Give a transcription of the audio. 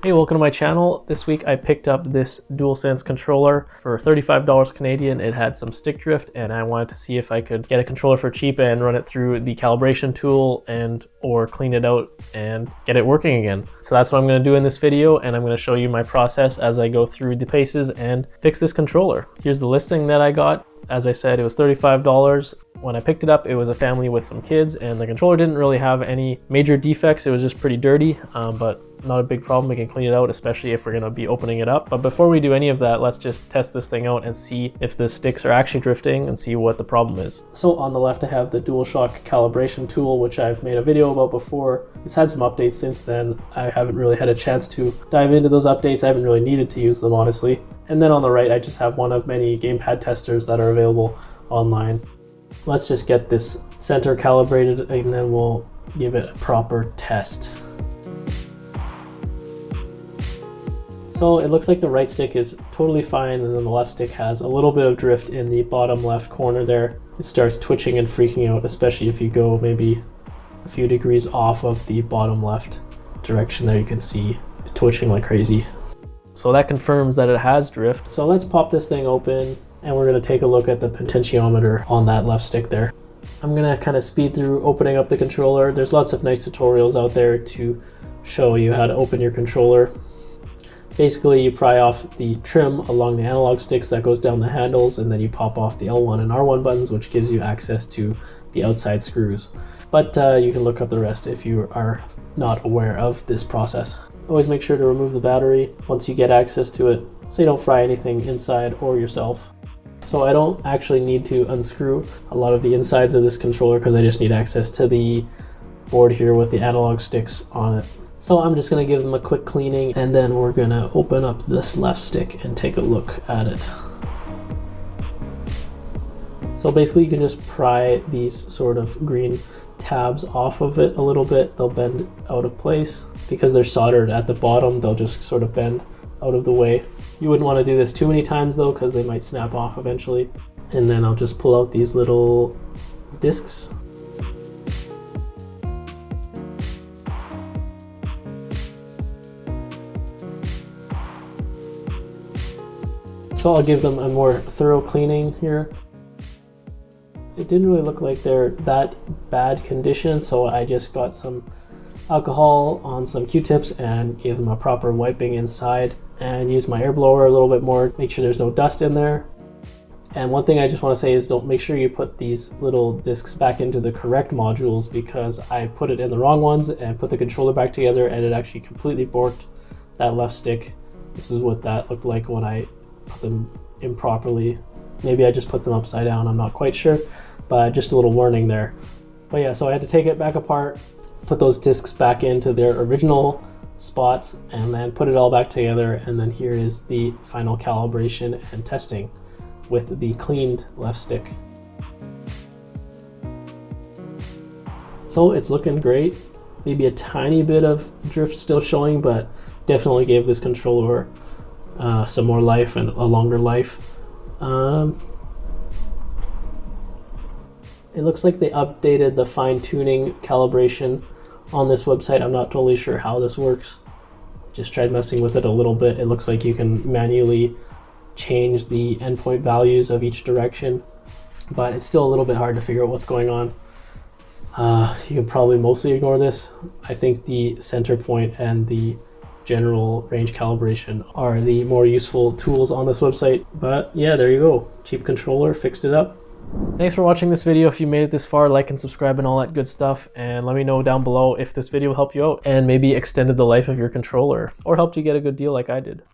Hey, welcome to my channel. This week I picked up this DualSense controller for $35 Canadian. It had some stick drift and I wanted to see if I could get a controller for cheap and run it through the calibration tool or clean it out and get it working again. So that's what I'm going to do in this video, and I'm going to show you my process as I go through the paces and fix this controller. Here's the listing that I got. As I said, it was $35. When I picked it up, it was a family with some kids, and the controller didn't really have any major defects. It was just pretty dirty, but not a big problem. We can clean it out, especially if we're going to be opening it up. But before we do any of that, let's just test this thing out and see if the sticks are actually drifting and see what the problem is. So on the left, I have the DualShock calibration tool, which I've made a video about before. It's had some updates since then. I haven't really had a chance to dive into those updates. I haven't really needed to use them, honestly. And then on the right, I just have one of many gamepad testers that are available online. Let's just get this center calibrated and then we'll give it a proper test. So it looks like the right stick is totally fine, and then the left stick has a little bit of drift in the bottom left corner there. It starts twitching and freaking out, especially if you go maybe a few degrees off of the bottom left direction there. You can see it twitching like crazy. So that confirms that it has drift. So let's pop this thing open and we're going to take a look at the potentiometer on that left stick there. I'm going to kind of speed through opening up the controller. There's lots of nice tutorials out there to show you how to open your controller. Basically, you pry off the trim along the analog sticks that goes down the handles, and then you pop off the L1 and R1 buttons, which gives you access to the outside screws. But you can look up the rest if you are not aware of this process. Always make sure to remove the battery once you get access to it, so you don't fry anything inside or yourself. So I don't actually need to unscrew a lot of the insides of this controller because I just need access to the board here with the analog sticks on it. So I'm just going to give them a quick cleaning, and then we're going to open up this left stick and take a look at it. So basically you can just pry these sort of green tabs off of it a little bit. They'll bend out of place. Because they're soldered at the bottom, they'll just sort of bend out of the way. You wouldn't want to do this too many times though, because they might snap off eventually. And then I'll just pull out these little discs. So I'll give them a more thorough cleaning here. It didn't really look like they're that bad condition, so I just got some alcohol on some Q-tips and gave them a proper wiping inside, and used my air blower a little bit more, make sure there's no dust in there. And one thing I just want to say is don't make sure you put these little discs back into the correct modules, because I put it in the wrong ones and put the controller back together and it actually completely borked that left stick. This is what that looked like when I put them improperly. Maybe I just put them upside down, I'm not quite sure, but just a little warning there. But yeah, so I had to take it back apart, put those discs back into their original spots, and then put it all back together. And then here is the final calibration and testing with the cleaned left stick. So it's looking great. Maybe a tiny bit of drift still showing, but definitely gave this controller some more life and a longer life. It looks like they updated the fine-tuning calibration on this website. I'm not totally sure how this works. Just tried messing with it a little bit. It looks like you can manually change the endpoint values of each direction, but it's still a little bit hard to figure out what's going on. You can probably mostly ignore this. I think the center point and the general range calibration are the more useful tools on this website. But yeah, there you go. Cheap controller, fixed it up. Thanks for watching this video. If you made it this far, like and subscribe and all that good stuff, and let me know down below if this video helped you out and maybe extended the life of your controller or helped you get a good deal like I did.